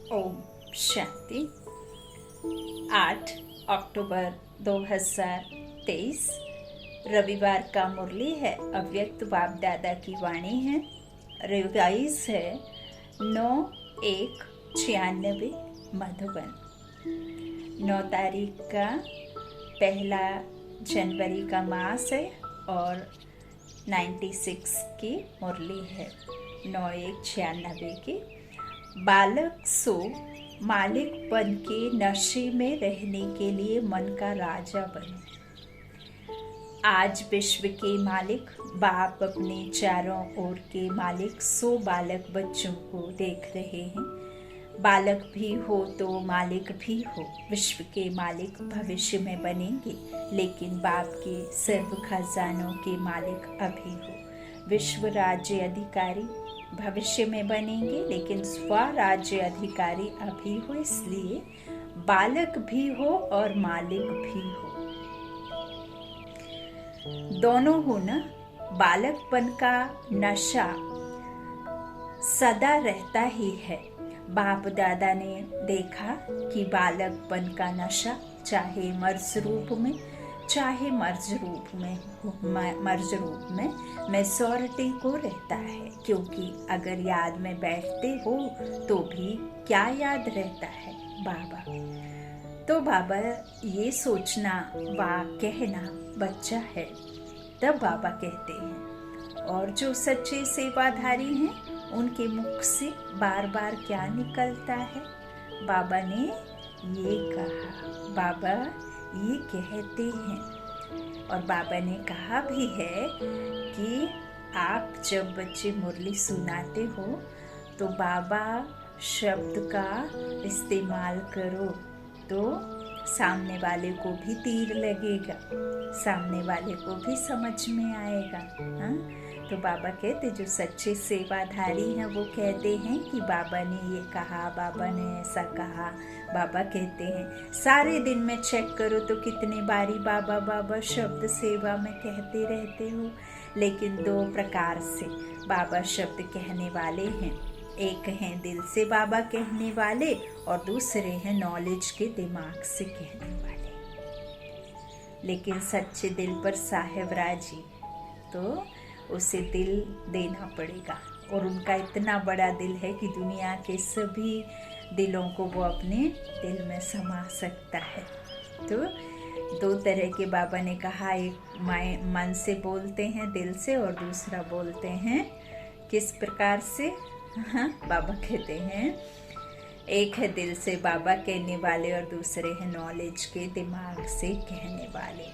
ओम शांति। 8 अक्टूबर 2023 रविवार का मुरली है। अव्यक्त बाप दादा की वाणी है। रिवाइज है 9/1/96 मधुबन। 9 तारीख का 1 जनवरी का मास है और 96 की मुरली है। 9/1/96 की। बालक सो मालिक बन के नशे में रहने के लिए मन का राजा बनो। आज विश्व के मालिक बाप अपने चारों ओर के मालिक सो बालक बच्चों को देख रहे हैं। बालक भी हो तो मालिक भी हो। विश्व के मालिक भविष्य में बनेंगे, लेकिन बाप के सर्व खजानों के मालिक अभी हो। विश्व राज्य अधिकारी भविष्य में बनेंगे, लेकिन स्वराज्य अधिकारी अभी हो। इसलिए बालक भी हो और मालिक भी हो, दोनों हो ना। बालकपन का नशा सदा रहता ही है। बाप दादा ने देखा कि बालकपन का नशा चाहे मर्ज रूप में चाहे मर्ज रूप में मेजॉरिटी को रहता है, क्योंकि अगर याद में बैठते हो तो भी क्या याद रहता है बाबा। तो बाबा ये सोचना वा कहना बच्चा है, तब बाबा कहते हैं। और जो सच्चे सेवाधारी हैं उनके मुख से बार बार क्या निकलता है? बाबा ने ये कहा, बाबा ये कहते हैं। और बाबा ने कहा भी है कि आप जब बच्चे मुरली सुनाते हो तो बाबा शब्द का इस्तेमाल करो, तो सामने वाले को भी तीर लगेगा, सामने वाले को भी समझ में आएगा। हाँ, तो बाबा कहते जो सच्चे सेवाधारी हैं वो कहते हैं कि बाबा ने ये कहा, बाबा ने ऐसा कहा। बाबा कहते हैं सारे दिन में चेक करो तो कितनी बारी बाबा बाबा शब्द सेवा में कहते रहते हो। लेकिन 2 प्रकार से बाबा शब्द कहने वाले हैं। एक हैं दिल से बाबा कहने वाले और दूसरे हैं नॉलेज के दिमाग से कहने वाले। लेकिन सच्चे दिल पर साहेब राजी, तो उसे दिल देना पड़ेगा। और उनका इतना बड़ा दिल है कि दुनिया के सभी दिलों को वो अपने दिल में समा सकता है। तो 2 तरह के बाबा ने कहा, एक मन से बोलते हैं दिल से, और दूसरा बोलते हैं किस प्रकार से? हाँ, बाबा कहते हैं एक है दिल से बाबा कहने वाले और दूसरे हैं नॉलेज के दिमाग से कहने वाले।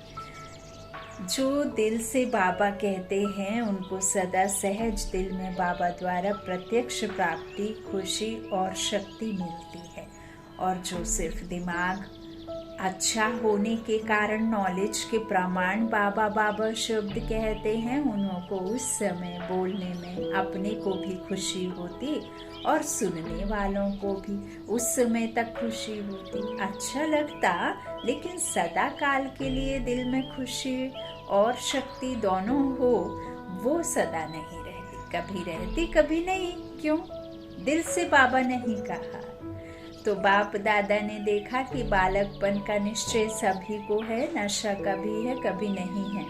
जो दिल से बाबा कहते हैं उनको सदा सहज दिल में बाबा द्वारा प्रत्यक्ष प्राप्ति, खुशी और शक्ति मिलती है। और जो सिर्फ दिमाग अच्छा होने के कारण नॉलेज के प्रमाण बाबा बाबा शब्द कहते हैं, उनको उस समय बोलने में अपने को भी खुशी होती और सुनने वालों को भी उस समय तक खुशी होती। अच्छा लगता, लेकिन सदा काल के लिए दिल में खुशी और शक्ति दोनों हो, वो सदा नहीं रहती। कभी रहती कभी नहीं। क्यों? दिल से बाबा नहीं कहा। तो बाप दादा ने देखा कि बालकपन का निश्चय सभी को है, नशा कभी है कभी नहीं है।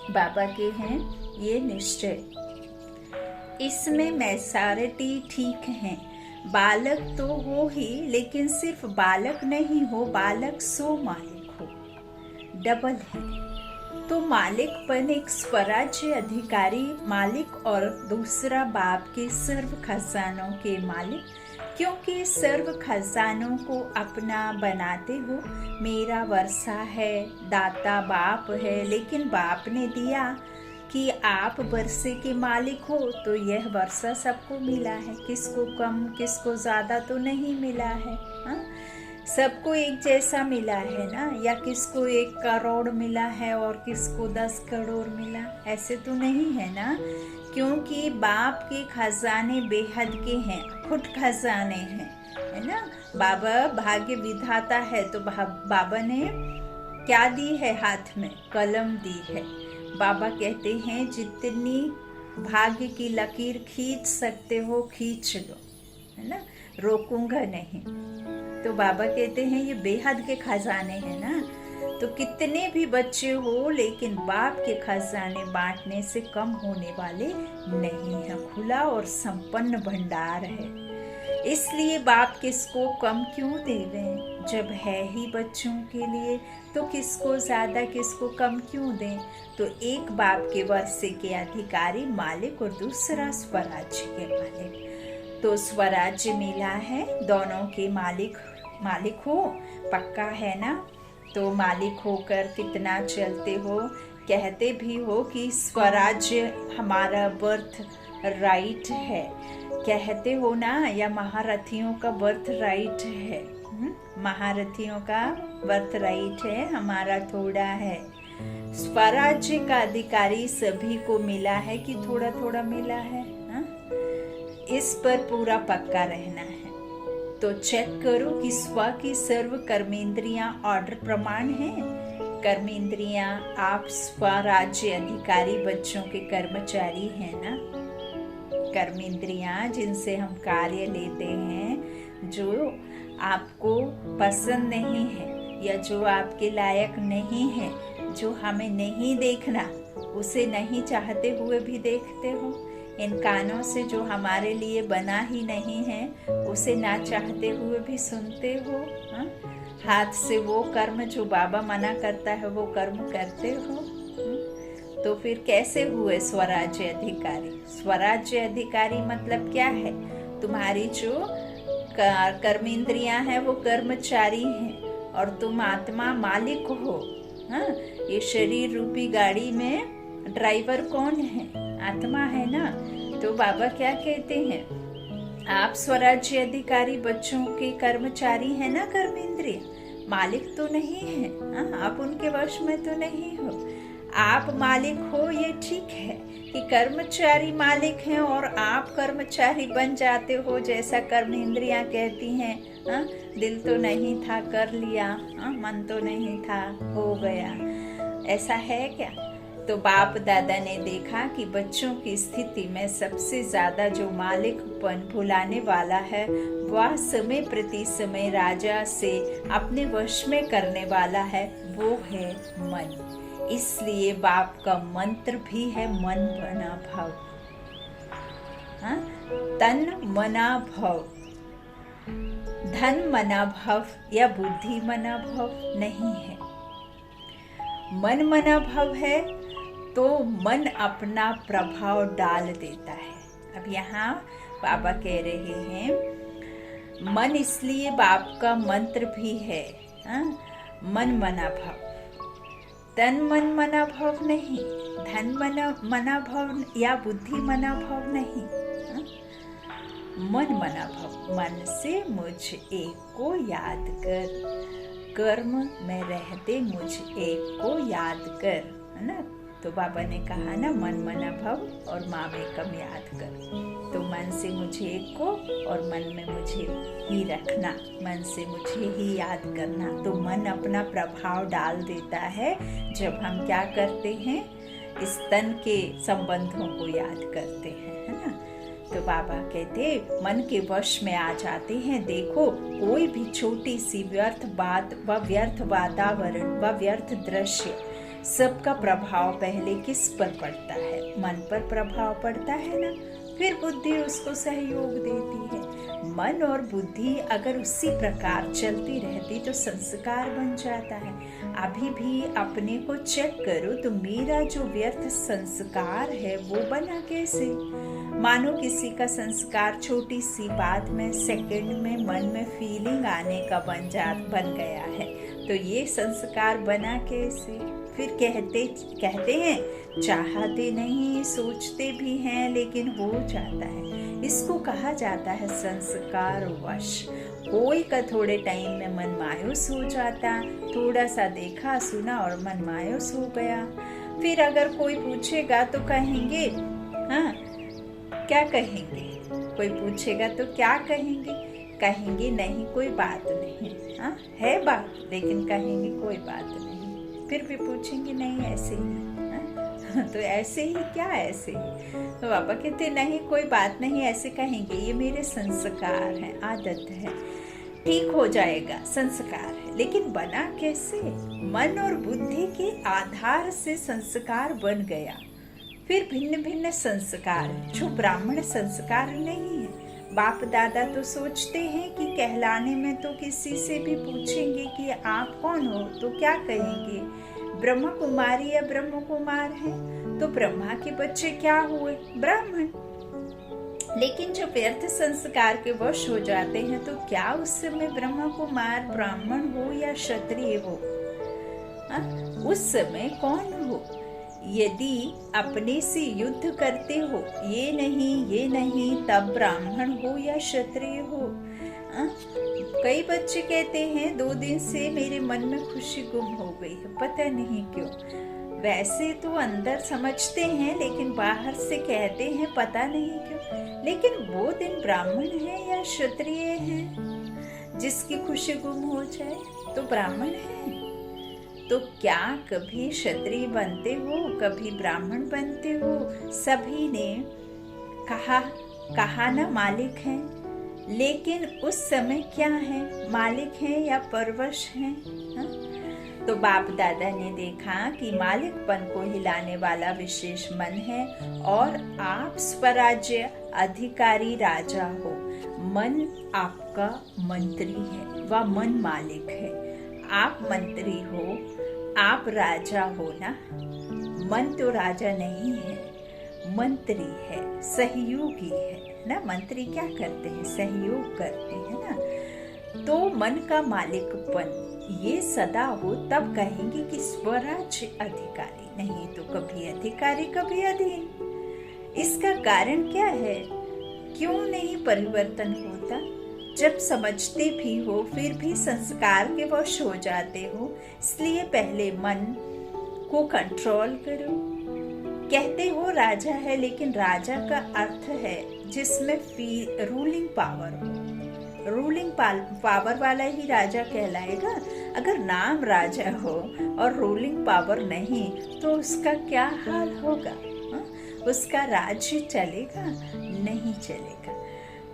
बाबा के हैं ये निश्चय, इसमें मेजॉरिटी ठीक है। बालक तो हो ही, लेकिन सिर्फ बालक नहीं हो, बालक सो मालिक हो, डबल है। तो मालिकपन एक स्वराज्य अधिकारी मालिक और दूसरा बाप के सर्व खजानों के मालिक। क्योंकि सर्व खजानों को अपना बनाते हो। मेरा वर्षा है, दाता बाप है, लेकिन बाप ने दिया कि आप वर्षे के मालिक हो, तो यह वर्षा सबको मिला है। किसको कम किसको ज़्यादा तो नहीं मिला है। हाँ? सबको एक जैसा मिला है ना? या किसको 1 करोड़ मिला है और किसको 10 करोड़ मिला, ऐसे तो नहीं है ना। क्योंकि बाप के खजाने बेहद के हैं, खुद खजाने हैं, है ना। बाबा भाग्य विधाता है, तो बाबा ने क्या दी है हाथ में? कलम दी है। बाबा कहते हैं जितनी भाग्य की लकीर खींच सकते हो खींच लो, है ना। रोकूंगा नहीं। तो बाबा कहते हैं ये बेहद के खजाने हैं ना, तो कितने भी बच्चे हो लेकिन बाप के खजाने बांटने से कम होने वाले नहीं है। खुला और संपन्न भंडार है, इसलिए बाप किसको कम क्यों देवें? जब है ही बच्चों के लिए तो किसको ज्यादा किसको कम क्यों दें? तो एक बाप के वर्षे के अधिकारी मालिक और दूसरा स्वराज्य के मालिक। तो स्वराज्य मिला है, दोनों के मालिक हो, पक्का है ना? तो मालिक होकर कितना चलते हो? कहते भी हो कि स्वराज्य हमारा बर्थ राइट है, कहते हो ना, या महारथियों का बर्थ राइट है। महारथियों का बर्थ राइट है, हमारा थोड़ा है। स्वराज्य का अधिकारी सभी को मिला है कि थोड़ा थोड़ा मिला है? इस पर पूरा पक्का रहना है। तो चेक करो कि स्व की सर्व कर्मेंद्रियां ऑर्डर प्रमाण है। कर्मेंद्रियां, आप स्वराज्य अधिकारी बच्चों के कर्मचारी हैं ना। कर्मेंद्रियां जिनसे हम कार्य लेते हैं, जो आपको पसंद नहीं है या जो आपके लायक नहीं है, जो हमें नहीं देखना, उसे नहीं चाहते हुए भी देखते हो। इन कानों से जो हमारे लिए बना ही नहीं है, उसे ना चाहते हुए भी सुनते हो। हाथ से वो कर्म जो बाबा मना करता है वो कर्म करते हो। तो फिर कैसे हुए स्वराज्य अधिकारी? स्वराज्य अधिकारी मतलब क्या है? तुम्हारी जो कर्मेंद्रियां हैं वो कर्मचारी हैं और तुम आत्मा मालिक हो। ये शरीर रूपी गाड़ी में ड्राइवर कौन है? आत्मा है ना। तो बाबा क्या कहते हैं? आप स्वराज्य अधिकारी बच्चों के कर्मचारी हैं ना। कर्मेंद्रिय मालिक तो नहीं है, आप उनके वश में तो नहीं हो। आप मालिक हो ये ठीक है कि कर्मचारी मालिक हैं और आप कर्मचारी बन जाते हो, जैसा कर्मेंद्रियां कहती हैं। दिल तो नहीं था, कर लिया, मन तो नहीं था, हो गया। ऐसा है क्या? तो बाप दादा ने देखा कि बच्चों की स्थिति में सबसे ज्यादा जो मालिकपन भुलाने वाला है, वह समय प्रति समय राजा से अपने वश में करने वाला है, वो है मन। इसलिए बाप का मंत्र भी है मन मना भव। तन मना भव, धन मना भव या बुद्धि मना भव नहीं है। मन मना भव है तो मन अपना प्रभाव डाल देता है। अब यहाँ बाबा कह रहे हैं मन, इसलिए बाप का मंत्र भी है मन मना भव। तन मन मना भव नहीं, धन मना भव या बुद्धि मना भव नहीं। मन मना भव, मन से मुझ एक को याद कर, कर्म में रहते मुझ एक को याद कर, है ना। तो बाबा ने कहा ना मन मना भव और माँ कम याद कर। तो मन से मुझे एक को और मन में मुझे ही रखना, मन से मुझे ही याद करना। तो मन अपना प्रभाव डाल देता है जब हम क्या करते हैं, इस तन के संबंधों को याद करते हैं, है ना। तो बाबा कहते मन के वश में आ जाते हैं। देखो कोई भी छोटी सी व्यर्थ बात व व्यर्थ वातावरण व व्यर्थ दृश्य, सबका प्रभाव पहले किस पर पड़ता है? मन पर प्रभाव पड़ता है ना। फिर बुद्धि उसको सहयोग देती है। मन और बुद्धि अगर उसी प्रकार चलती रहती तो संस्कार बन जाता है। अभी भी अपने को चेक करो तो मेरा जो व्यर्थ संस्कार है वो बना कैसे? मानो किसी का संस्कार छोटी सी बात में, सेकंड में मन में फीलिंग आने का बन गया है, तो ये संस्कार बना कैसे? फिर कहते हैं चाहते नहीं, सोचते भी हैं लेकिन हो जाता है। इसको कहा जाता है संस्कार वश। कोई का थोड़े टाइम में मन मायूस हो जाता, थोड़ा सा देखा सुना और मन मायूस हो गया। फिर अगर कोई पूछेगा तो कहेंगे क्या कहेंगे? कोई पूछेगा तो क्या कहेंगे? कहेंगे नहीं कोई बात नहीं, है बात, लेकिन कहेंगे कोई बात नहीं। फिर भी पूछेंगे नहीं ऐसे ही, तो ऐसे ही क्या ऐसे ही। तो पापा कहते नहीं कोई बात नहीं, ऐसे कहेंगे, ये मेरे संस्कार हैं, आदत है, ठीक हो जाएगा, संस्कार है। लेकिन बना कैसे? मन और बुद्धि के आधार से संस्कार बन गया। फिर भिन्न भिन्न संस्कार जो ब्राह्मण संस्कार नहीं है। बाप दादा तो सोचते हैं कि कहलाने में तो किसी से भी पूछेंगे कि आप कौन हो तो क्या कहेंगे, ब्रह्म कुमारी या ब्रह्म कुमार हैं, तो ब्रह्मा के बच्चे क्या हुए, ब्राह्मण। लेकिन जब व्यर्थ संस्कार के वश हो जाते हैं तो क्या उस समय ब्रह्म कुमार ब्राह्मण हो या क्षत्रिय हो, उस समय कौन हो? यदि अपने से युद्ध करते हो, ये नहीं, तब ब्राह्मण हो या क्षत्रिय हो। कई बच्चे कहते हैं 2 दिन से मेरे मन में खुशी गुम हो गई है, पता नहीं क्यों। वैसे तो अंदर समझते हैं लेकिन बाहर से कहते हैं पता नहीं क्यों। लेकिन वो दिन ब्राह्मण है या क्षत्रिय है जिसकी खुशी गुम हो जाए, तो ब्राह्मण है। तो क्या कभी क्षत्रिय बनते हो, कभी ब्राह्मण बनते हो? सभी ने कहा ना मालिक हैं, लेकिन उस समय क्या है, मालिक हैं या परवश हैं? तो बाप दादा ने देखा कि मालिकपन को हिलाने वाला विशेष मन है और आप स्वराज्य अधिकारी राजा हो। मन आपका मंत्री है, वह मन मालिक है। आप मंत्री हो, आप राजा हो ना। मन तो राजा नहीं है, मंत्री है, सहयोगी है ना। मंत्री क्या करते हैं, सहयोग करते हैं ना। तो मन का मालिकपन ये सदा हो, तब कहेंगे कि स्वराज्य अधिकारी, नहीं तो कभी अधिकारी कभी अधीन। इसका कारण क्या है, क्यों नहीं परिवर्तन होता? जब समझते भी हो फिर भी संस्कार के वश हो जाते हो, इसलिए पहले मन को कंट्रोल करो। कहते हो राजा है, लेकिन राजा का अर्थ है जिसमें रूलिंग पावर हो। रूलिंग पावर वाला ही राजा कहलाएगा। अगर नाम राजा हो और रूलिंग पावर नहीं तो उसका क्या हाल होगा? उसका राज्य चलेगा? नहीं चलेगा।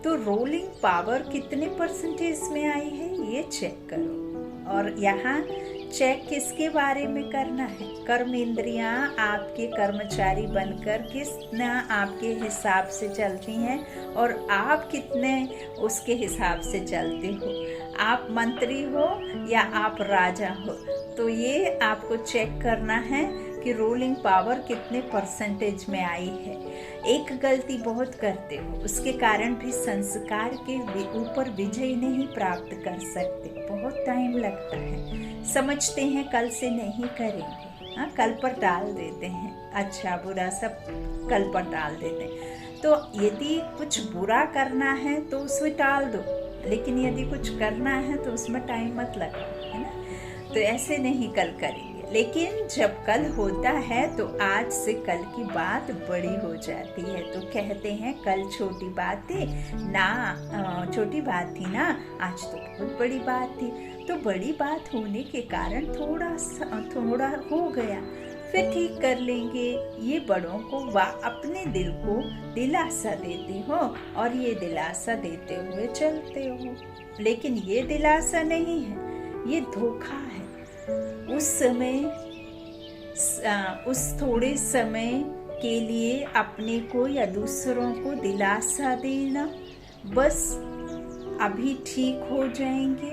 तो रोलिंग पावर कितने परसेंटेज में आई है ये चेक करो। और यहाँ चेक किसके बारे में करना है? कर्म इंद्रियां आपके कर्मचारी बनकर कितना आपके हिसाब से चलती हैं और आप कितने उसके हिसाब से चलते हो। आप मंत्री हो या आप राजा हो, तो ये आपको चेक करना है कि रूलिंग पावर कितने परसेंटेज में आई है। एक गलती बहुत करते हो, उसके कारण भी संस्कार के ऊपर विजय नहीं प्राप्त कर सकते। बहुत टाइम लगता है। समझते हैं कल से नहीं करेंगे, हाँ, कल पर डाल देते हैं, अच्छा बुरा सब कल पर डाल देते हैं। तो यदि कुछ बुरा करना है तो उसमें टाल दो, लेकिन यदि कुछ करना है तो उसमें टाइम मत लगाओ, है ना। तो ऐसे नहीं कल करेंगे। लेकिन जब कल होता है तो आज से कल की बात बड़ी हो जाती है। तो कहते हैं कल छोटी बात थी ना, छोटी बात थी ना, आज तो बहुत बड़ी बात थी। तो बड़ी बात होने के कारण थोड़ा हो गया, फिर ठीक कर लेंगे। ये बड़ों को अपने दिल को दिलासा देते हो और ये दिलासा देते हुए चलते हो। लेकिन ये दिलासा नहीं है, ये धोखा है। उस थोड़े समय के लिए अपने को या दूसरों को दिलासा देना, बस अभी ठीक हो जाएंगे,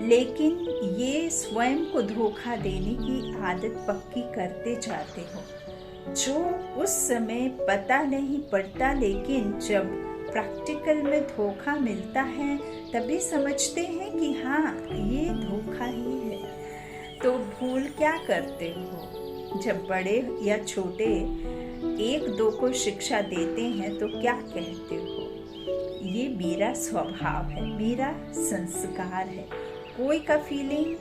लेकिन ये स्वयं को धोखा देने की आदत पक्की करते जाते हो, जो उस समय पता नहीं पड़ता, लेकिन जब प्रैक्टिकल में धोखा मिलता है तभी समझते हैं कि हाँ ये धोखा ही है। तो भूल क्या करते हो? जब बड़े या छोटे एक दो को शिक्षा देते हैं तो क्या कहते हो? ये मेरा स्वभाव है, मेरा संस्कार है। कोई का फीलिंग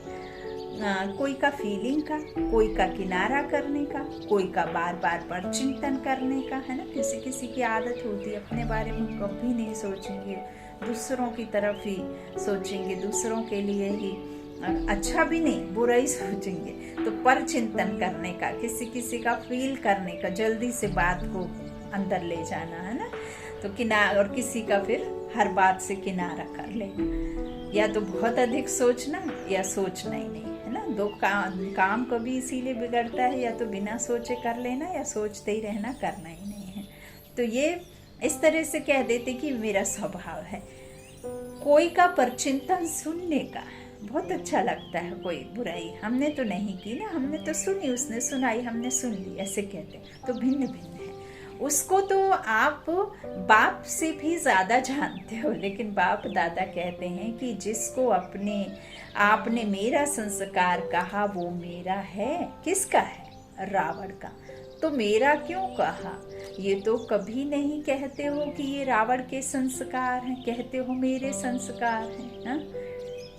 का, कोई का किनारा करने का, कोई का बार बार पर चिंतन करने का, है ना। किसी किसी की आदत होती है अपने बारे में कभी नहीं सोचेंगे, दूसरों की तरफ ही सोचेंगे, दूसरों के लिए ही अच्छा भी नहीं, बुरा ही सोचेंगे। तो पर चिंतन करने का, किसी किसी का फील करने का, जल्दी से बात को अंदर ले जाना, है ना। तो किनारा, और किसी का फिर हर बात से किनारा कर लेना, या तो बहुत अधिक सोचना या सोचना ही नहीं, है ना। दो काम कभी इसीलिए बिगड़ता है, या तो बिना सोचे कर लेना या सोचते ही रहना, करना ही नहीं है। तो ये इस तरह से कह देते कि मेरा स्वभाव है। कोई का परचिंतन सुनने का बहुत अच्छा लगता है। कोई बुराई हमने तो नहीं की ना, हमने तो सुनी, उसने सुनाई, हमने सुन ली, ऐसे कहते। तो भिन्न भिन्न है। उसको तो आप बाप से भी ज्यादा जानते हो, लेकिन बाप दादा कहते हैं कि जिसको आपने मेरा संस्कार कहा वो मेरा है। किसका है? रावण का। तो मेरा क्यों कहा? ये तो कभी नहीं कहते हो कि ये रावण के संस्कार हैं, कहते हो मेरे संस्कार हैं। हा?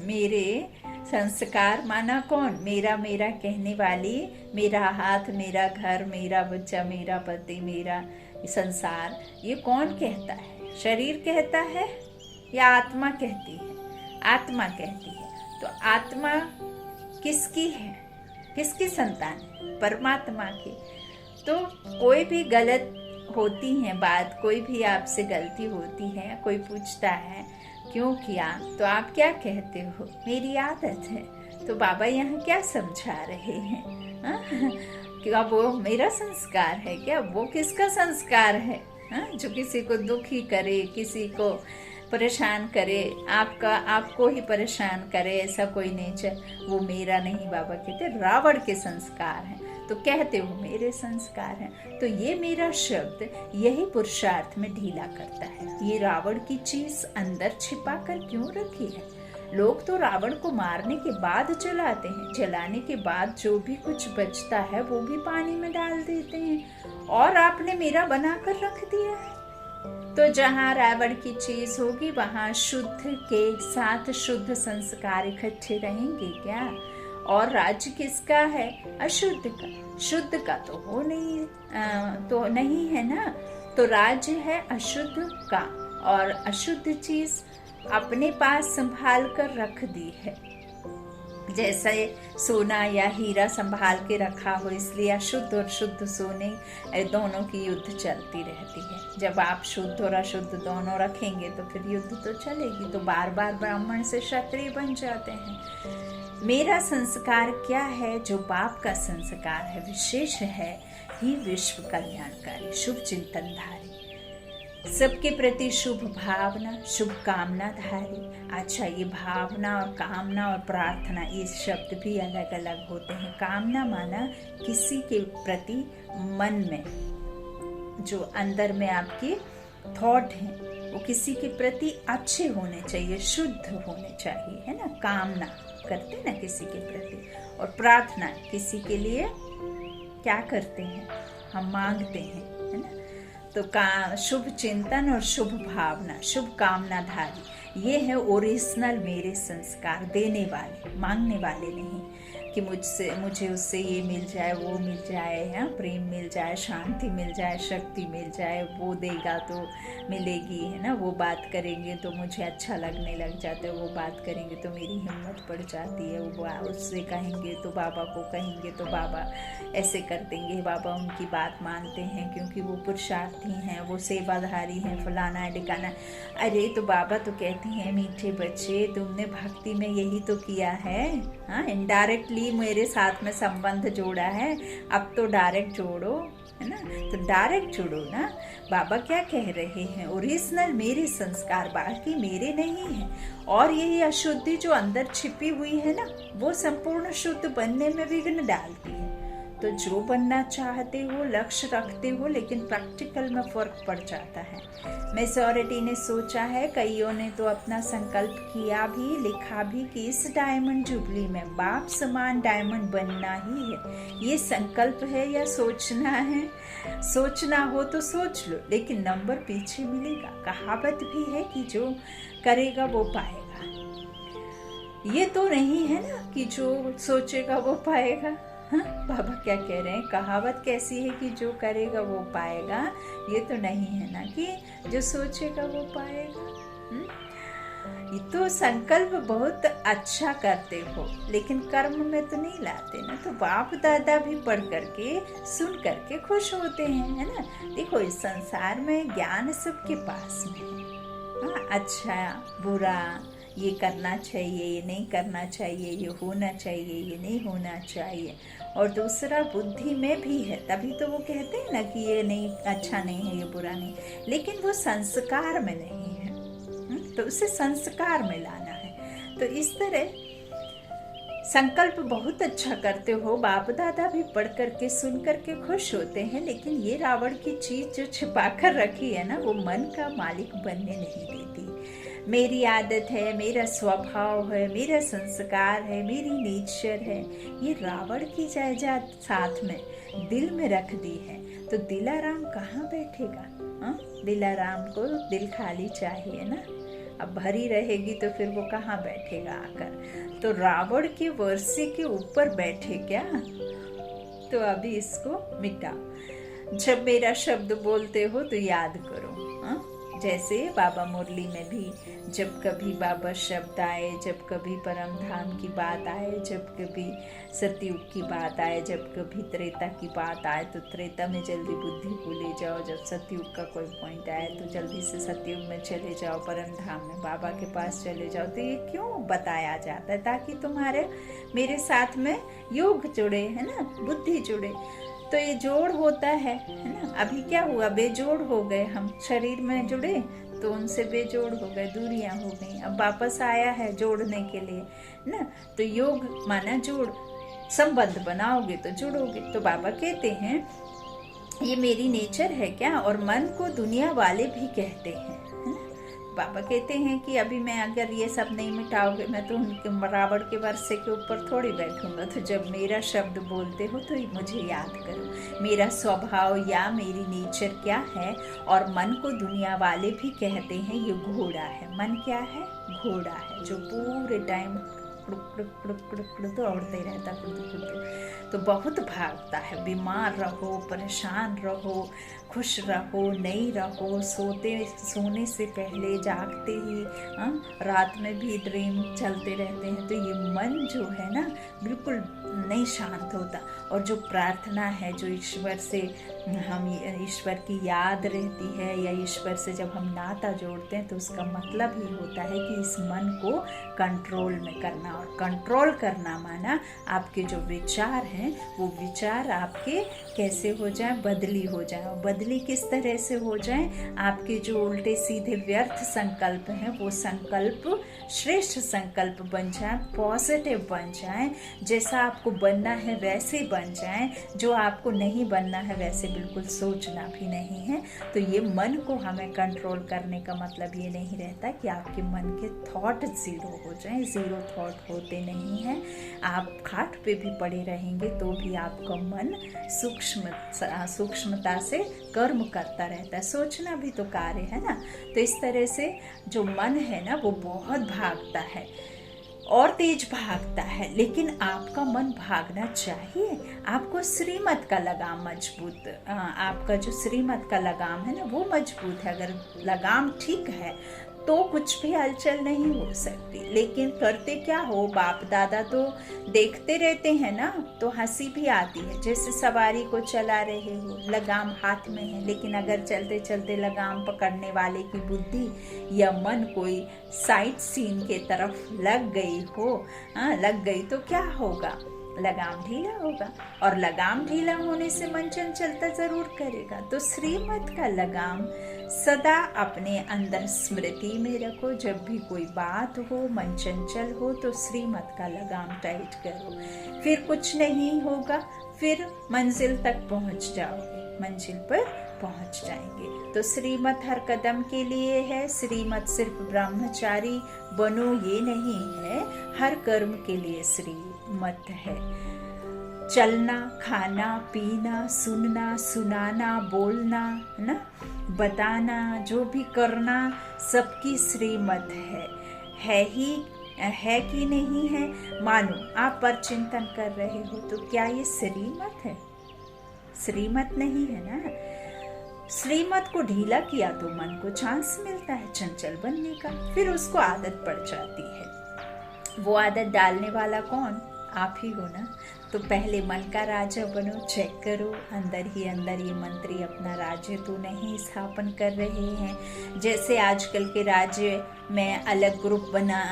मेरे संस्कार माना कौन? मेरा मेरा कहने वाली, मेरा हाथ, मेरा घर, मेरा बच्चा, मेरा पति, मेरा संसार, ये कौन कहता है? शरीर कहता है या आत्मा कहती है? आत्मा कहती है। तो आत्मा किसकी है? किसकी संतान है? परमात्मा की। तो कोई भी गलत होती है बात, कोई भी आपसे गलती होती है, कोई पूछता है क्यों किया, तो आप क्या कहते हो? मेरी आदत है। तो बाबा यहाँ क्या समझा रहे हैं? क्या वो मेरा संस्कार है क्या? वो किसका संस्कार है? जो किसी को दुखी करे, किसी को परेशान करे, आपको ही परेशान करे, ऐसा कोई नेचर, वो मेरा नहीं। बाबा कहते रावण के संस्कार हैं। तो कहते हो मेरे संस्कार हैं। तो ये मेरा शब्द यही पुरुषार्थ में ढीला करता है। ये रावण की चीज अंदर छिपा कर क्यों रखी है? लोग तो रावण को मारने के बाद जलाते हैं, जलाने के बाद जो भी कुछ बचता है वो भी पानी में डाल देते हैं, और आपने मेरा बनाकर रख दिया है। तो जहाँ रावण की चीज होगी वहाँ शुद्ध के साथ शुद्ध संस्कार इकट्ठे रहेंगे क्या? और राज्य किसका है? अशुद्ध का। शुद्ध का तो हो नहीं, तो नहीं है ना। तो राज्य है अशुद्ध का, और अशुद्ध चीज अपने पास संभाल कर रख दी है। जैसे सोना या हीरा संभाल के रखा हो, इसलिए अशुद्ध और शुद्ध सोने दोनों की युद्ध चलती रहती है। जब आप शुद्ध और अशुद्ध दोनों रखेंगे तो फिर युद्ध तो चलेगी। तो बार बार ब्राह्मण से क्षत्रिय बन जाते हैं। मेरा संस्कार क्या है? जो बाप का संस्कार है, विशेष है, ही विश्व कल्याणकारी, शुभ चिंतनधारी, सबके प्रति शुभ भावना, शुभ कामना धारी। अच्छा, ये भावना और कामना और प्रार्थना, ये शब्द भी अलग अलग होते हैं। कामना माना किसी के प्रति मन में जो अंदर में आपके थॉट हैं वो किसी के प्रति अच्छे होने चाहिए, शुद्ध होने चाहिए, है ना। कामना करते ना किसी के प्रति, और प्रार्थना किसी के लिए क्या करते हैं? हम मांगते हैं, है ना। तो शुभ चिंतन और शुभ भावना, शुभ कामना धारी, ये है ओरिजिनल मेरे संस्कार। देने वाले, मांगने वाले नहीं कि मुझे उससे ये मिल जाए, वो मिल जाए, है प्रेम मिल जाए, शांति मिल जाए, शक्ति मिल जाए, वो देगा तो मिलेगी, है ना। वो बात करेंगे तो मुझे अच्छा लगने लग जाता है, वो बात करेंगे तो मेरी हिम्मत बढ़ जाती है, वो उससे कहेंगे तो बाबा को कहेंगे तो बाबा ऐसे कर देंगे, बाबा उनकी बात मानते हैं क्योंकि वो पुरुषार्थी हैं, वो सेवाधारी हैं, फलाना है ढिकाना। अरे तो बाबा तो कहते हैं मीठे बच्चे, तुमने भक्ति में यही तो किया है। हाँ, इनडायरेक्टली मेरे साथ में संबंध जोड़ा है, अब तो डायरेक्ट जोड़ो, है ना। तो डायरेक्ट जुड़ो ना। बाबा क्या कह रहे हैं? ओरिजिनल मेरे संस्कार, बाकी मेरे नहीं है। और यही अशुद्धि जो अंदर छिपी हुई है ना, वो संपूर्ण शुद्ध बनने में विघ्न डालती है। तो जो बनना चाहते हो, लक्ष्य रखते हो, लेकिन प्रैक्टिकल में फर्क पड़ जाता है। मेजॉरिटी ने सोचा है, कईयों ने तो अपना संकल्प किया भी, लिखा भी कि इस डायमंड जुबली में बाप समान डायमंड बनना ही है। ये संकल्प है या सोचना है? सोचना हो तो सोच लो, लेकिन नंबर पीछे मिलेगा। कहावत भी है कि जो करेगा वो पाएगा। ये तो नहीं है ना कि जो सोचेगा वो पाएगा। हाँ, बाबा क्या कह रहे हैं? कहावत कैसी है कि जो करेगा वो पाएगा? ये तो नहीं है ना कि जो सोचेगा वो पाएगा। ये तो संकल्प बहुत अच्छा करते हो, लेकिन कर्म में तो नहीं लाते ना। तो बाप दादा भी पढ़ करके सुन करके खुश होते हैं, है ना। देखो इस संसार में ज्ञान सबके पास में है। हाँ, अच्छा बुरा, ये करना चाहिए, ये नहीं करना चाहिए, ये होना चाहिए, ये नहीं होना चाहिए। और दूसरा बुद्धि में भी है, तभी तो वो कहते हैं ना कि ये नहीं अच्छा नहीं है, ये बुरा नहीं, लेकिन वो संस्कार में नहीं है। तो उसे संस्कार में लाना है। तो इस तरह संकल्प बहुत अच्छा करते हो, बाप दादा भी पढ़ करके सुन करके खुश होते हैं, लेकिन ये रावण की चीज जो छिपा कर रखी है ना, वो मन का मालिक बनने नहीं देती। मेरी आदत है, मेरा स्वभाव है, मेरा संस्कार है, मेरी नेचर है, ये रावण की जायदाद साथ में दिल में रख दी है। तो दिलाराम कहाँ बैठेगा? दिलाराम को दिल खाली चाहिए ना। अब भरी रहेगी तो फिर वो कहाँ बैठेगा आकर? तो रावण के वर्षे के ऊपर बैठे क्या? तो अभी इसको मिटाओ। जब मेरा शब्द बोलते हो तो याद करो। जैसे बाबा मुरली में भी जब कभी बाबा शब्द आए, जब कभी परम धाम की बात आए, जब कभी सतयुग की बात आए, जब कभी त्रेता की बात आए, तो त्रेता में जल्दी बुद्धि को ले जाओ। जब सतयुग का कोई पॉइंट आए तो जल्दी से सतयुग में चले जाओ, परम धाम में बाबा के पास चले जाओ। तो ये क्यों बताया जाता है? ताकि तुम्हारे मेरे साथ में योग जुड़े, है ना, बुद्धि जुड़े। तो ये जोड़ होता है ना। अभी क्या हुआ, बेजोड़ हो गए हम, शरीर में जुड़े तो उनसे बेजोड़ हो गए, दूरियां हो गई। अब वापस आया है जोड़ने के लिए ना। तो योग माना जोड़, संबंध बनाओगे तो जुड़ोगे। तो बाबा कहते हैं ये मेरी नेचर है क्या? और मन को दुनिया वाले भी कहते हैं, है ना। बाबा कहते हैं कि अभी मैं अगर ये सब नहीं मिटाओगे, मैं तो उनके रावण के वर्षे के ऊपर थोड़ी बैठूंगा। तो जब मेरा शब्द बोलते हो तो मुझे याद करो, मेरा स्वभाव या मेरी नेचर क्या है। और मन को दुनिया वाले भी कहते हैं ये घोड़ा है। मन क्या है? घोड़ा है, जो पूरे टाइम दौड़ते रहता, तो बहुत भागता है। बीमार रहो, परेशान रहो, खुश रहो, नहीं रहो, सोने से पहले, जागते ही, रात में भी ड्रीम चलते रहते हैं। तो ये मन जो है ना बिल्कुल नहीं शांत होता। और जो प्रार्थना है, जो ईश्वर से हम ईश्वर की याद रहती है, या ईश्वर से जब हम नाता जोड़ते हैं, तो उसका मतलब ही होता है कि इस मन को कंट्रोल में करना। और कंट्रोल करना माना आपके जो विचार हैं वो विचार आपके कैसे हो जाए? बदली हो जाए। और बदली किस तरह से हो जाए? आपके जो उल्टे सीधे व्यर्थ संकल्प हैं वो संकल्प श्रेष्ठ संकल्प बन जाए, पॉजिटिव बन जाए। जैसा आपको बनना है वैसे बन जाए, जो आपको नहीं बनना है वैसे बिल्कुल सोचना भी नहीं है। तो ये मन को हमें कंट्रोल करने का मतलब ये नहीं रहता कि आपके मन के थॉट जीरो हो जाएं। जीरो थॉट होते नहीं हैं। आप खाट पे भी पड़े रहेंगे तो भी आपका मन सूक्ष्मता से कर्म करता रहता है। सोचना भी तो कार्य है ना। तो इस तरह से जो मन है ना वो बहुत भागता है और तेज भागता है, लेकिन आपका मन भागना चाहिए। आपको श्रीमत का लगाम मजबूत, आपका जो श्रीमत का लगाम है ना वो मजबूत है। अगर लगाम ठीक है तो कुछ भी हलचल नहीं हो सकती। लेकिन करते क्या हो, बाप दादा तो देखते रहते हैं ना, तो हंसी भी आती है। जैसे सवारी को चला रहे हो, लगाम हाथ में है, लेकिन अगर चलते चलते लगाम पकड़ने वाले की बुद्धि या मन कोई साइट सीन के तरफ लग गई हो, लग गई तो क्या होगा? लगाम ढीला होगा। और लगाम ढीला होने से मन चंचलता जरूर करेगा। तो श्रीमत का लगाम सदा अपने अंदर स्मृति में रखो। जब भी कोई बात हो, मन चंचल हो, तो श्रीमत का लगाम टाइट करो। फिर कुछ नहीं होगा, फिर मंजिल तक पहुंच जाओगे, मंजिल पर पहुंच जाएंगे। तो श्रीमत हर कदम के लिए है। श्रीमत सिर्फ ब्रह्मचारी बनो ये नहीं है, हर कर्म के लिए श्रीमत है। चलना, खाना, पीना, सुनना, सुनाना, बोलना, ना बताना, जो भी करना, सबकी श्रीमत है ही है कि नहीं है। मानो आप पर चिंतन कर रहे हो तो क्या ये श्रीमत है? श्रीमत नहीं है ना। श्रीमत को ढीला किया तो मन को चांस मिलता है चंचल बनने का, फिर उसको आदत पड़ जाती है। वो आदत डालने वाला कौन? आप ही हो ना। तो पहले मन का राजा बनो, चेक करो अंदर ही अंदर ये मंत्री अपना राज्य तो नहीं स्थापन कर रहे हैं। जैसे आजकल के राज्य में अलग ग्रुप बना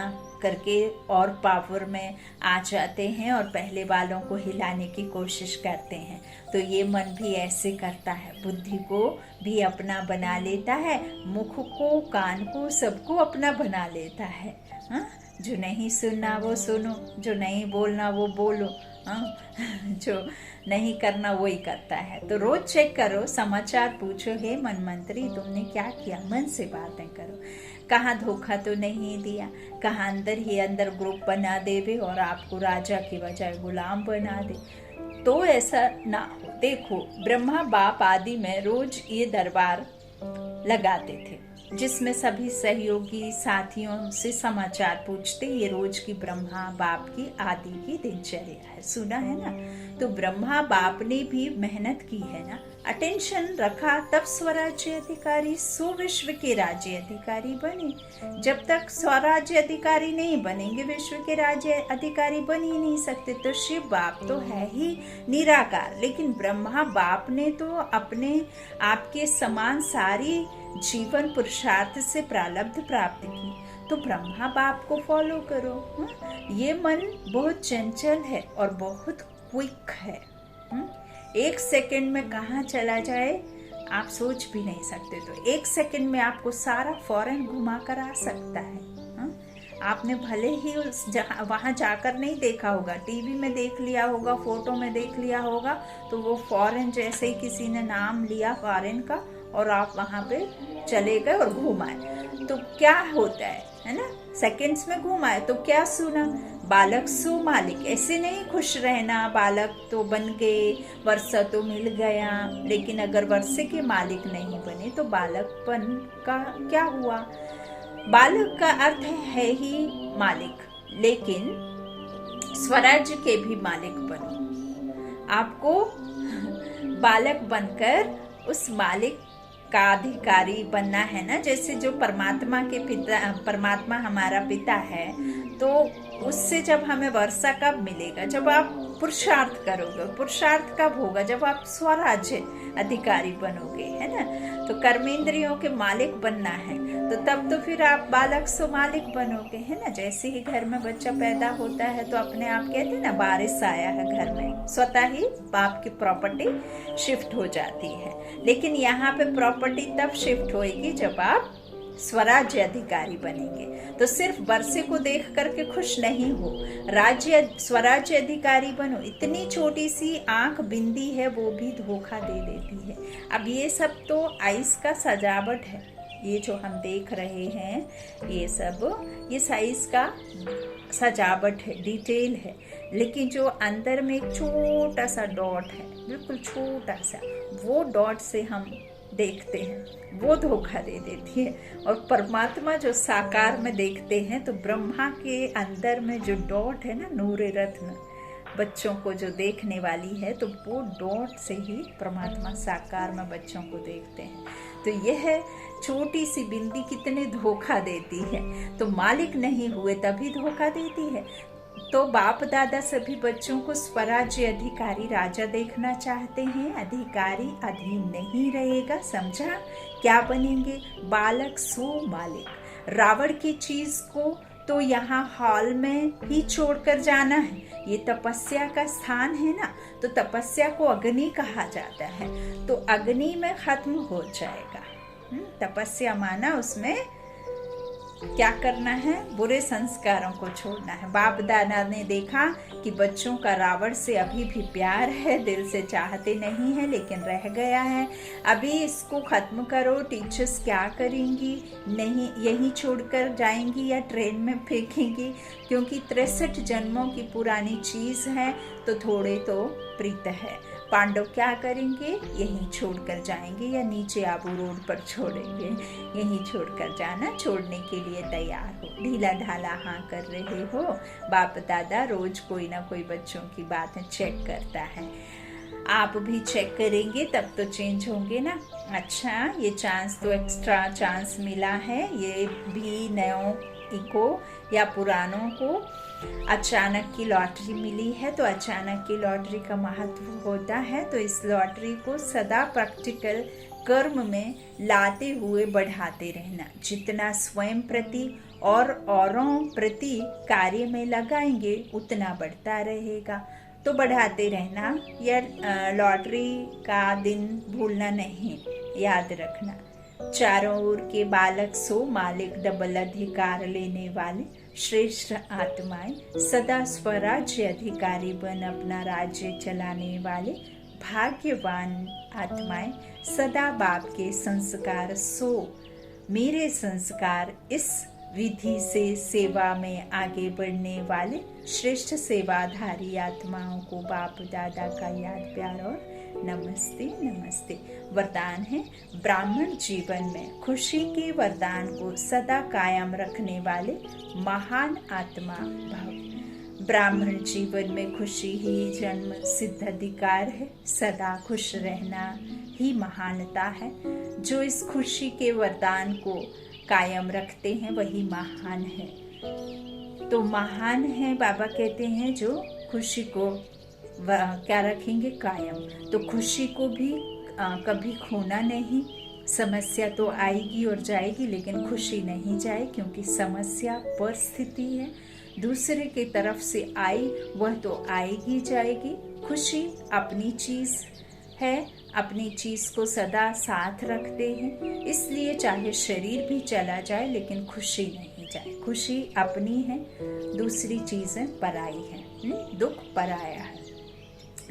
करके और पावर में आ जाते हैं और पहले वालों को हिलाने की कोशिश करते हैं, तो ये मन भी ऐसे करता है, बुद्धि को भी अपना बना लेता है, मुख को, कान को, सबको अपना बना लेता है। हाँ, जो नहीं सुनना वो सुनो, जो नहीं बोलना वो बोलो, हाँ जो नहीं करना वही करता है। तो रोज चेक करो, समाचार पूछो, हे मन मंत्री तुमने क्या किया, मन से बातें करो, कहाँ धोखा तो नहीं दिया, कहाँ अंदर ही अंदर ग्रुप बना देवे और आपको राजा की बजाय गुलाम बना दे। तो ऐसा ना हो। देखो ब्रह्मा बाप आदि में रोज ये दरबार लगाते थे जिसमें सभी सहयोगी साथियों से समाचार पूछते। ये रोज की ब्रह्मा बाप की आदि की दिनचर्या है, सुना है ना। तो ब्रह्मा बाप ने भी मेहनत की है ना, अटेंशन रखा, तब स्वराज्य अधिकारी सो विश्व के राज्य अधिकारी बने। जब तक स्वराज्य अधिकारी नहीं बनेंगे विश्व के राज्य अधिकारी बन ही नहीं सकते। तो शिव बाप तो है ही निराकार, लेकिन ब्रह्मा बाप ने तो अपने आपके समान सारी जीवन पुरुषार्थ से प्रारब्ध प्राप्त की। तो ब्रह्मा बाप को फॉलो करो। ये मन बहुत चंचल है और बहुत क्विक है। एक सेकंड में कहाँ चला जाए आप सोच भी नहीं सकते। तो एक सेकंड में आपको सारा फॉरेन घुमा कर आ सकता है। आपने भले ही वहां जाकर नहीं देखा होगा, टीवी में देख लिया होगा, फोटो में देख लिया होगा, तो वो फॉरेन जैसे ही किसी ने नाम लिया फॉरेन का और आप वहां पे चले गए और घूमाए, तो क्या होता है ना, सेकंड्स में घुमाए तो क्या सुना, बालक सो मालिक। ऐसे नहीं खुश रहना, बालक तो बन गए, वर्षा तो मिल गया, लेकिन अगर वर्षे के मालिक नहीं बने तो बालकपन का क्या हुआ। बालक का अर्थ है ही मालिक, लेकिन स्वराज्य के भी मालिक बनो। आपको बालक बनकर उस मालिक का अधिकारी बनना है ना। जैसे जो परमात्मा के पिता, परमात्मा हमारा पिता है, तो उससे जब हमें वर्षा कब मिलेगा, जब आप पुरुषार्थ करोगे। पुरुषार्थ कब होगा, जब आप स्वराज्य अधिकारी बनोगे, है ना। तो कर्मेंद्रियों के मालिक बनना है, तो तब तो फिर आप बालक सो मालिक बनोगे, है ना। जैसे ही घर में बच्चा पैदा होता है तो अपने आप कहते हैं ना, बारिश आया है घर में, स्वतः ही बाप की प्रॉपर्टी शिफ्ट हो जाती है। लेकिन यहाँ पे प्रॉपर्टी तब शिफ्ट होएगी जब आप स्वराज्य अधिकारी बनेंगे। तो सिर्फ वर्षे को देख करके खुश नहीं हो, स्वराज्य अधिकारी बनो। इतनी छोटी सी आंख बिंदी है, वो भी धोखा दे देती है। अब ये सब तो आइस का सजावट है, ये जो हम देख रहे हैं ये सब, ये साइज का सजावट है, डिटेल है। लेकिन जो अंदर में एक छोटा सा डॉट है, बिल्कुल छोटा सा, वो डॉट से हम देखते हैं, वो धोखा दे देती है। और परमात्मा जो साकार में देखते हैं, तो ब्रह्मा के अंदर में जो डॉट है ना, नूरे रत्न, बच्चों को जो देखने वाली है, तो वो डॉट से ही परमात्मा साकार में बच्चों को देखते हैं। तो यह छोटी सी बिंदी कितने धोखा देती है। तो मालिक नहीं हुए तभी धोखा देती है। तो बाप दादा सभी बच्चों को स्वराज्य अधिकारी राजा देखना चाहते हैं। अधिकारी अधीन नहीं रहेगा, समझा। क्या बनेंगे, बालक सो मालिक। रावण की चीज को तो यहाँ हॉल में ही छोड़कर जाना है। ये तपस्या का स्थान है ना, तो तपस्या को अग्नि कहा जाता है, तो अग्नि में खत्म हो जाएगा। तपस्या माना उसमें क्या करना है, बुरे संस्कारों को छोड़ना है। बाप दादा ने देखा कि बच्चों का रावण से अभी भी प्यार है, दिल से चाहते नहीं है, लेकिन रह गया है, अभी इसको खत्म करो। टीचर्स क्या करेंगी, नहीं यहीं छोड़कर जाएंगी या ट्रेन में फेंकेंगी, क्योंकि 63 जन्मों की पुरानी चीज है, तो थोड़े तो प्रीत है। पांडव क्या करेंगे, यहीं छोड़कर जाएंगे या नीचे आबू रोड पर छोड़ेंगे। यहीं छोड़कर जाना, छोड़ने के लिए तैयार हो, ढीला ढाला हाँ कर रहे हो। बाप दादा रोज कोई ना कोई बच्चों की बातें चेक करता है। आप भी चेक करेंगे तब तो चेंज होंगे ना। अच्छा, ये चांस तो एक्स्ट्रा चांस मिला है, ये भी नयों को या पुरानों को अचानक की लॉटरी मिली है। तो अचानक की लॉटरी का महत्व होता है, तो इस लॉटरी को सदा प्रैक्टिकल कर्म में लाते हुए बढ़ाते रहना। जितना स्वयं प्रति और औरों प्रति कार्य में लगाएंगे उतना बढ़ता रहेगा। तो बढ़ाते रहना। यह लॉटरी का दिन भूलना नहीं, याद रखना। चारों ओर के बालक सो मालिक डबल अधिकार लेने वाले श्रेष्ठ आत्माएं, सदा स्वराज्य अधिकारी बन अपना राज्य चलाने वाले भाग्यवान आत्माएं, सदा बाप के संस्कार सो मेरे संस्कार इस विधि से सेवा में आगे बढ़ने वाले श्रेष्ठ सेवाधारी आत्माओं को बाप दादा का याद प्यार और नमस्ते नमस्ते। वरदान है, ब्राह्मण जीवन में खुशी के वरदान को सदा कायम रखने वाले महान आत्मा भव। ब्राह्मण जीवन में खुशी ही जन्म सिद्ध अधिकार है। सदा खुश रहना ही महानता है। जो इस खुशी के वरदान को कायम रखते हैं वही महान है। तो महान है, बाबा कहते हैं, जो खुशी को क्या रखेंगे, कायम। तो खुशी को भी कभी खोना नहीं। समस्या तो आएगी और जाएगी, लेकिन खुशी नहीं जाए, क्योंकि समस्या परिस्थिति है, दूसरे की तरफ से आई वह तो आएगी जाएगी। खुशी अपनी चीज है, अपनी चीज को सदा साथ रखते हैं, इसलिए चाहे शरीर भी चला जाए लेकिन खुशी नहीं जाए। खुशी अपनी है, दूसरी चीजें पराई है। दुख पराया है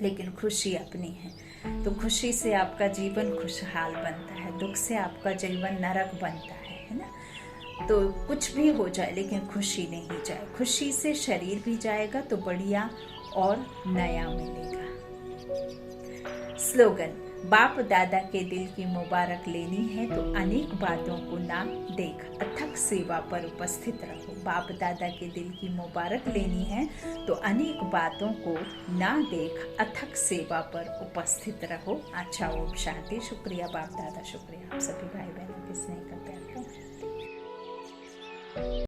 लेकिन खुशी अपनी है। तो खुशी से आपका जीवन खुशहाल बनता है, दुख से आपका जीवन नरक बनता है ना। तो कुछ भी हो जाए लेकिन खुशी नहीं जाए। खुशी से शरीर भी जाएगा तो बढ़िया और नया मिलेगा। स्लोगन, बाप दादा के दिल की मुबारक लेनी है तो अनेक बातों को ना देख अथक सेवा पर उपस्थित रहो। बाप दादा के दिल की मुबारक लेनी है तो अनेक बातों को ना देख अथक सेवा पर उपस्थित रहो। अच्छा, ओम शांति। शुक्रिया बाप दादा, शुक्रिया आप सभी भाई बहनों के स्नेह का प्यार का।